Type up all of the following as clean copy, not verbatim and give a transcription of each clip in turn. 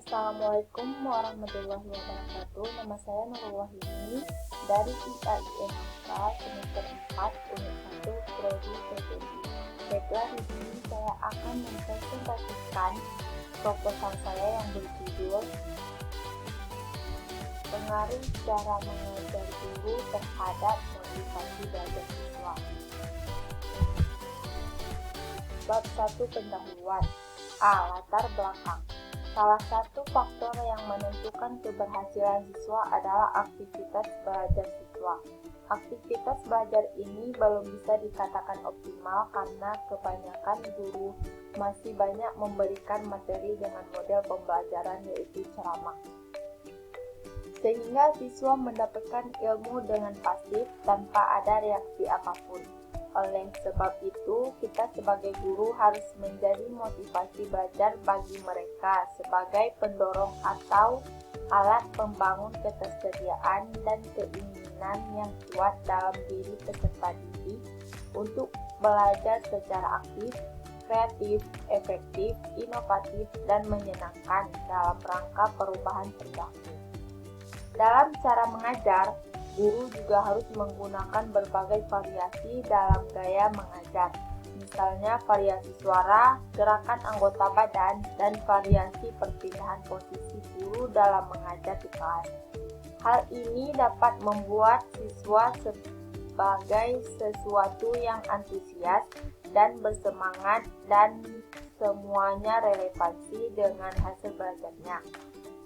Assalamualaikum warahmatullahi wabarakatuh. Nama saya Nurul Wahyuni dari IAIN semester 4 unit 1 Prodi PPI. Baiklah, di sini saya akan mempresentasikan proposal saya yang berjudul Pengaruh cara mengajar guru terhadap motivasi belajar siswa. Bab 1, pendahuluan. Latar belakang. Salah satu faktor yang menentukan keberhasilan siswa adalah aktivitas belajar siswa. Aktivitas belajar ini belum bisa dikatakan optimal karena kebanyakan guru masih banyak memberikan materi dengan model pembelajaran yaitu ceramah. Sehingga siswa mendapatkan ilmu dengan pasif tanpa ada reaksi apapun. Oleh sebab itu, kita sebagai guru harus menjadi motivasi belajar bagi mereka sebagai pendorong atau alat pembangun ketersediaan dan keinginan yang kuat dalam diri peserta didik untuk belajar secara aktif, kreatif, efektif, inovatif, dan menyenangkan dalam rangka perubahan perilaku. Dalam cara mengajar, guru juga harus menggunakan berbagai variasi dalam gaya mengajar, misalnya variasi suara, gerakan anggota badan, dan variasi perpindahan posisi guru dalam mengajar di kelas. Hal ini dapat membuat siswa sebagai sesuatu yang antusias dan bersemangat dan semuanya relevansi dengan hasil belajarnya.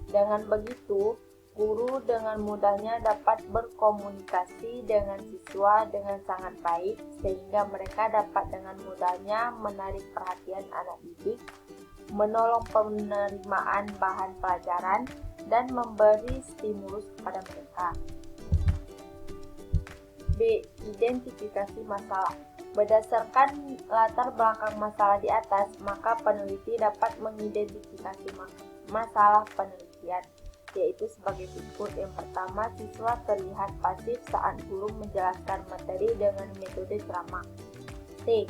Dengan begitu, guru dengan mudahnya dapat berkomunikasi dengan siswa dengan sangat baik sehingga mereka dapat dengan mudahnya menarik perhatian anak didik, menolong penerimaan bahan pelajaran, dan memberi stimulus kepada mereka. B. Identifikasi masalah. Berdasarkan latar belakang masalah di atas, maka peneliti dapat mengidentifikasi masalah penelitian, yaitu sebagai berikut. Yang pertama, siswa terlihat pasif saat guru menjelaskan materi dengan metode ceramah. C.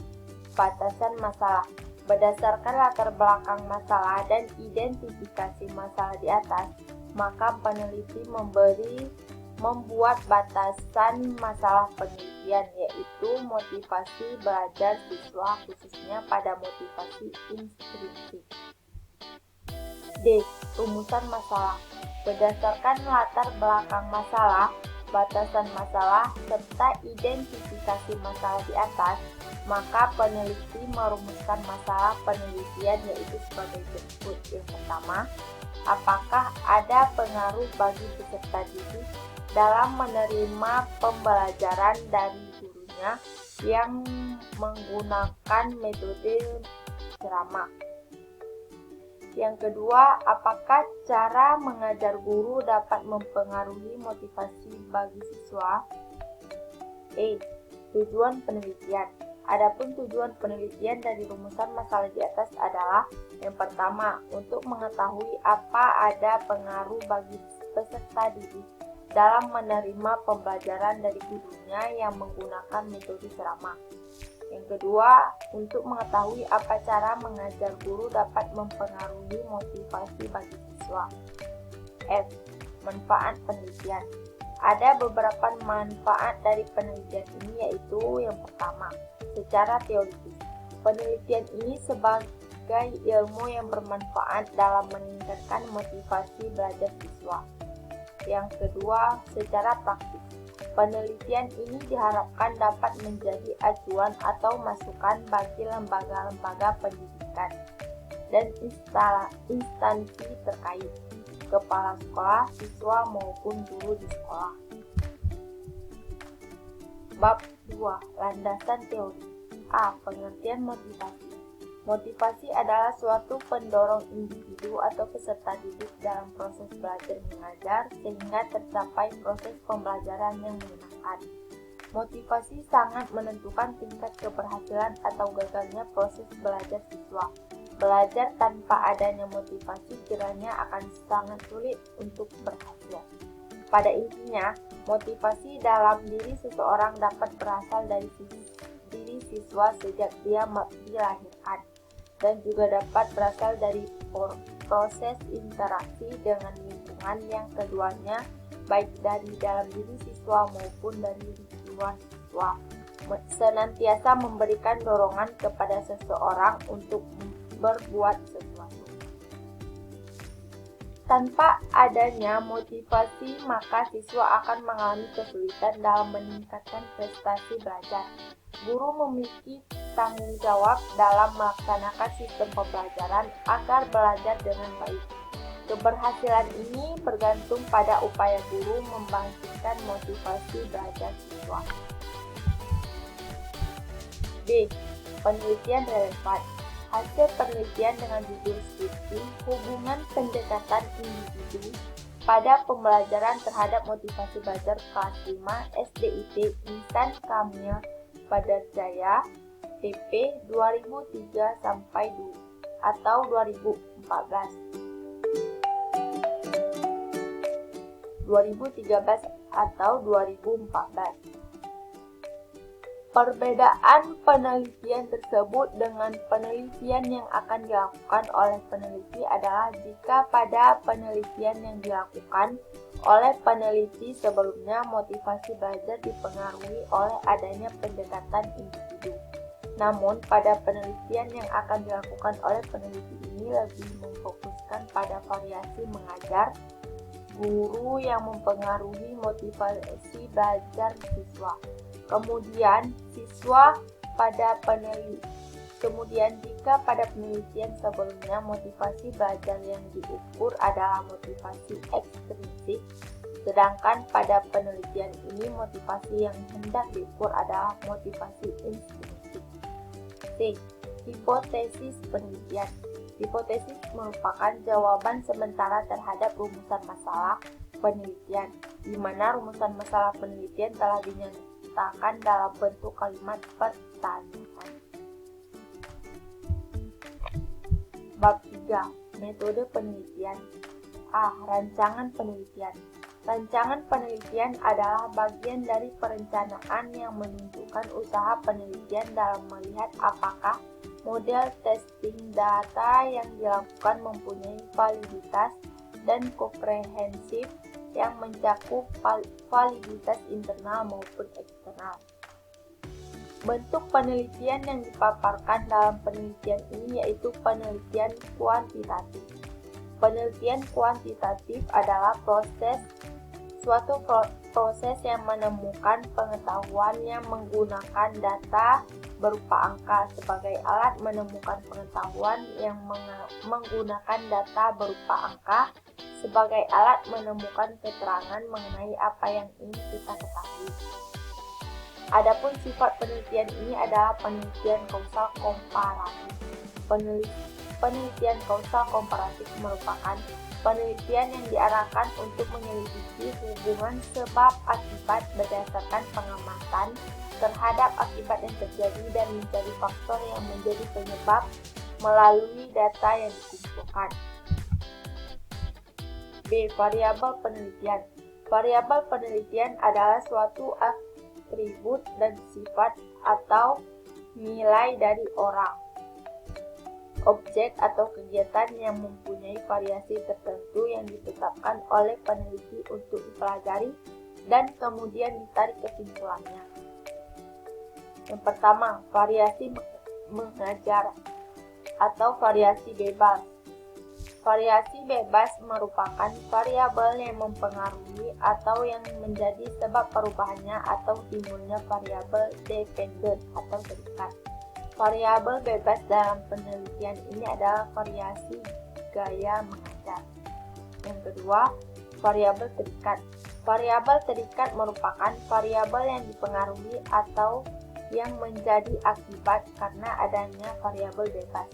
Batasan masalah. Berdasarkan latar belakang masalah dan identifikasi masalah di atas, maka peneliti membuat batasan masalah penelitian, yaitu motivasi belajar siswa khususnya pada motivasi intrinsik. D. Rumusan masalah. Berdasarkan latar belakang masalah, batasan masalah, serta identifikasi masalah di atas, maka peneliti merumuskan masalah penelitian yaitu sebagai berikut. Yang pertama, apakah ada pengaruh bagi peserta didik dalam menerima pembelajaran dari gurunya yang menggunakan metode ceramah? Yang kedua, apakah cara mengajar guru dapat mempengaruhi motivasi bagi siswa? Tujuan penelitian. Adapun tujuan penelitian dari rumusan masalah di atas adalah: yang pertama, untuk mengetahui apa ada pengaruh bagi peserta didik dalam menerima pembelajaran dari gurunya yang menggunakan metode ceramah. Yang kedua, untuk mengetahui apa cara mengajar guru dapat mempengaruhi motivasi bagi siswa. F. Manfaat penelitian. Ada beberapa manfaat dari penelitian ini, yaitu yang pertama, secara teoritis. Penelitian ini sebagai ilmu yang bermanfaat dalam meningkatkan motivasi belajar siswa. Yang kedua, secara praktis. Penelitian ini diharapkan dapat menjadi acuan atau masukan bagi lembaga-lembaga pendidikan dan instansi terkait, kepala sekolah, siswa maupun guru di sekolah. Bab 2. Landasan teori. Pengertian motivasi. Motivasi adalah suatu pendorong individu atau peserta didik dalam proses belajar mengajar sehingga tercapai proses pembelajaran yang menyenangkan. Motivasi sangat menentukan tingkat keberhasilan atau gagalnya proses belajar siswa. Belajar tanpa adanya motivasi kiranya akan sangat sulit untuk berhasil. Pada intinya, motivasi dalam diri seseorang dapat berasal dari diri siswa sejak dia dilahirkan. dan juga dapat berasal dari proses interaksi dengan lingkungan yang keduanya baik dari dalam diri siswa maupun dari luar siswa senantiasa memberikan dorongan kepada seseorang untuk berbuat sesuatu. Tanpa adanya motivasi, maka siswa akan mengalami kesulitan dalam meningkatkan prestasi belajar. Guru memiliki tanggung jawab dalam melaksanakan sistem pembelajaran agar belajar dengan baik. Keberhasilan ini bergantung pada upaya guru membangkitkan motivasi belajar siswa. B. Penelitian relevan. Hasil penelitian dengan judul skripsi, hubungan pendekatan individu pada pembelajaran terhadap motivasi belajar kelas 5 SDIT Insan Kamil Badarjaya PP 2003 sampai 2 atau 2014. 2013 atau 2014. Perbedaan penelitian tersebut dengan penelitian yang akan dilakukan oleh peneliti adalah jika pada penelitian yang dilakukan oleh peneliti sebelumnya motivasi belajar dipengaruhi oleh adanya pendekatan individu. Namun pada penelitian yang akan dilakukan oleh peneliti ini lebih memfokuskan pada variasi mengajar guru yang mempengaruhi motivasi belajar siswa. Kemudian jika pada penelitian sebelumnya motivasi belajar yang diukur adalah motivasi ekstrinsik, sedangkan pada penelitian ini motivasi yang hendak diukur adalah motivasi intrinsik. C. Hipotesis penelitian. Hipotesis merupakan jawaban sementara terhadap rumusan masalah penelitian, di mana rumusan masalah penelitian telah dinyatakan dalam bentuk kalimat pertanyaan. Bab 3. Metode penelitian. A. Rancangan penelitian. Rancangan penelitian adalah bagian dari perencanaan yang menunjukkan usaha penelitian dalam melihat apakah model testing data yang dilakukan mempunyai validitas dan komprehensif yang mencakup validitas internal maupun eksternal. Bentuk penelitian yang dipaparkan dalam penelitian ini yaitu penelitian kuantitatif. Penelitian kuantitatif adalah suatu proses yang menemukan pengetahuan yang menggunakan data berupa angka sebagai alat menemukan pengetahuan yang menggunakan data berupa angka sebagai alat menemukan keterangan mengenai apa yang ingin kita ketahui. Adapun sifat penelitian ini adalah penelitian kausal komparatif. Penelitian kausal komparatif merupakan penelitian yang diarahkan untuk menyelidiki hubungan sebab akibat berdasarkan pengamatan terhadap akibat yang terjadi dan mencari faktor yang menjadi penyebab melalui data yang dikumpulkan. B. Variabel penelitian. Variabel penelitian adalah suatu atribut dan sifat atau nilai dari orang, objek atau kegiatan yang mempunyai variasi tertentu yang ditetapkan oleh peneliti untuk dipelajari dan kemudian ditarik kesimpulannya. Yang pertama, variasi mengajar atau variasi bebas. Variasi bebas merupakan variabel yang mempengaruhi atau yang menjadi sebab perubahannya atau timbulnya variabel dependen atau terikat. Variabel bebas dalam penelitian ini adalah variasi gaya mengajar. Yang kedua, variabel terikat. Variabel terikat merupakan variabel yang dipengaruhi atau yang menjadi akibat karena adanya variabel bebas.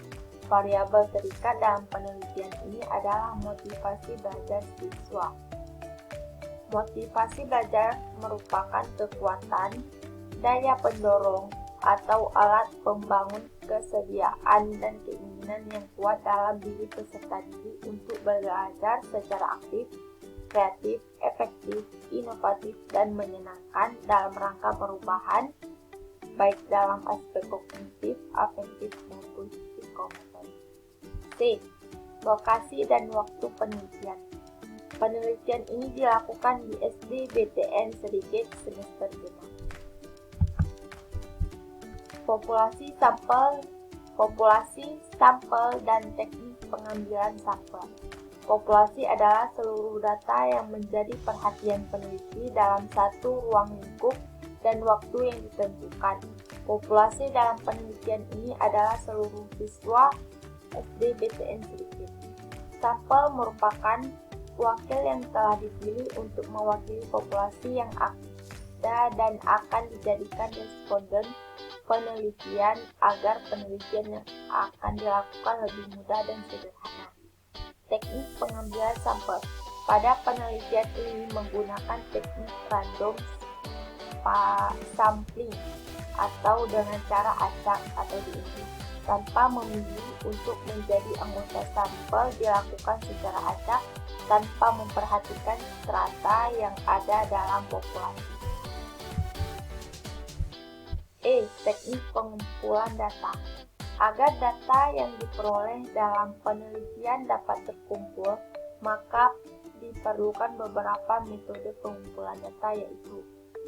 Variabel terikat dalam penelitian ini adalah motivasi belajar siswa. Motivasi belajar merupakan kekuatan, daya pendorong, atau alat pembangun kesediaan dan keinginan yang kuat dalam diri peserta didik untuk belajar secara aktif, kreatif, efektif, inovatif, dan menyenangkan dalam rangka perubahan, baik dalam aspek kognitif, afektif, maupun psikomotorik. C. Lokasi dan waktu penelitian. Penelitian ini dilakukan di SD BTN Sedikit semester 6. Populasi sampel dan teknik pengambilan sampel. Populasi adalah seluruh data yang menjadi perhatian peneliti dalam satu ruang lingkup dan waktu yang ditentukan. Populasi dalam penelitian ini adalah seluruh siswa SD BTN Sedikit. Sampel merupakan wakil yang telah dipilih untuk mewakili populasi yang ada dan akan dijadikan responden penelitian agar penelitian yang akan dilakukan lebih mudah dan sederhana. Teknik pengambilan sampel. Pada penelitian ini menggunakan teknik random sampling atau dengan cara acak atau diundi. Tanpa memilih untuk menjadi anggota sampel dilakukan secara acak tanpa memperhatikan strata yang ada dalam populasi. E. Teknik pengumpulan data. Agar data yang diperoleh dalam penelitian dapat terkumpul, maka diperlukan beberapa metode pengumpulan data, yaitu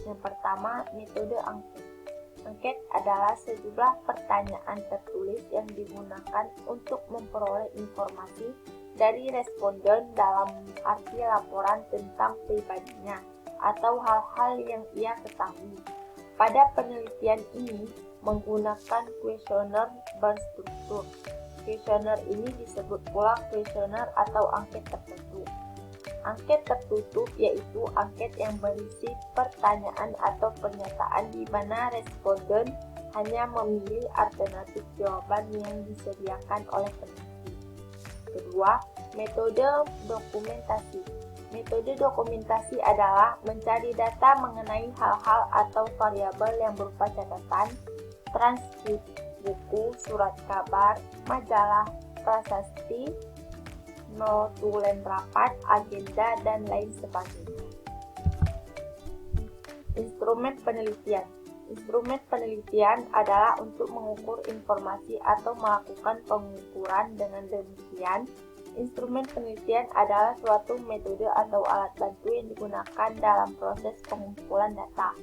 yang pertama, metode angket. Angket adalah sejumlah pertanyaan tertulis yang digunakan untuk memperoleh informasi dari responden dalam arti laporan tentang pribadinya atau hal-hal yang ia ketahui. Pada penelitian ini menggunakan kuesioner berstruktur. Kuesioner ini disebut pula kuesioner atau angket tertutup. Angket tertutup yaitu angket yang berisi pertanyaan atau pernyataan di mana responden hanya memilih alternatif jawaban yang disediakan oleh peneliti. Kedua, metode dokumentasi. Metode dokumentasi adalah mencari data mengenai hal-hal atau variabel yang berupa catatan, transkrip buku, surat kabar, majalah, prasasti, notulen rapat, agenda, dan lain sebagainya. Instrumen penelitian. Instrumen penelitian adalah untuk mengukur informasi atau melakukan pengukuran. Dengan demikian, instrumen penelitian adalah suatu metode atau alat bantu yang digunakan dalam proses pengumpulan data.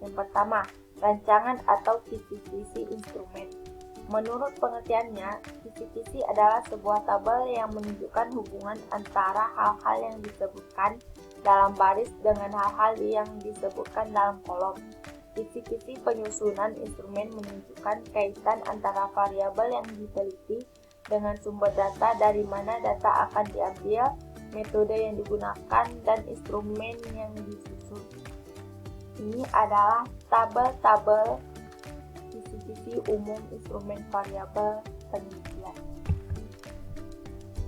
Yang pertama, rancangan atau kisi-kisi instrumen. Menurut pengertiannya, kisi-kisi adalah sebuah tabel yang menunjukkan hubungan antara hal-hal yang disebutkan dalam baris dengan hal-hal yang disebutkan dalam kolom. Kisi-kisi penyusunan instrumen menunjukkan kaitan antara variabel yang diteliti dengan sumber data dari mana data akan diambil, metode yang digunakan, dan instrumen yang disusun. Ini adalah tabel-tabel kisi-kisi umum instrumen variabel penelitian.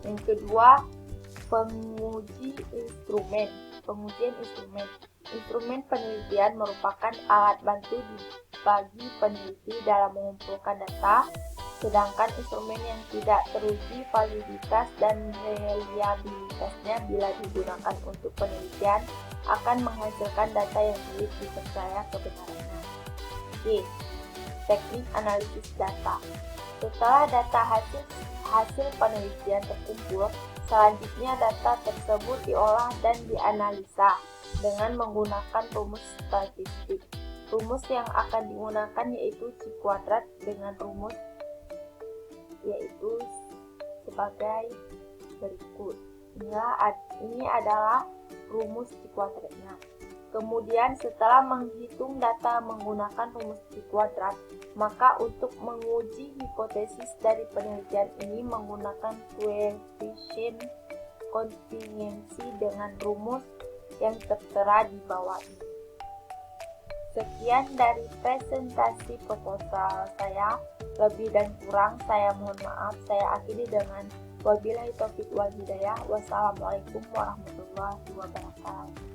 Yang kedua, pengujian instrumen. Instrumen penelitian merupakan alat bantu bagi peneliti dalam mengumpulkan data, sedangkan instrumen yang tidak teruji validitas dan reliabilitasnya bila digunakan untuk penelitian akan menghasilkan data yang sulit dipercaya kebenarannya. C. Teknik analisis data. Setelah data hasil penelitian terkumpul, selanjutnya data tersebut diolah dan dianalisa dengan menggunakan rumus statistik. Rumus yang akan digunakan yaitu C kuadrat dengan rumus yaitu sebagai berikut. Ini adalah rumus C kuadratnya. Kemudian setelah menghitung data menggunakan rumus C kuadrat, maka untuk menguji hipotesis dari penelitian ini menggunakan koefisien kontingensi dengan rumus yang tertera di bawah ini. Sekian dari presentasi proposal saya. Lebih dan kurang saya mohon maaf. Saya akhiri dengan wabillahi taufiq wal hidayah. Wassalamualaikum warahmatullahi wabarakatuh.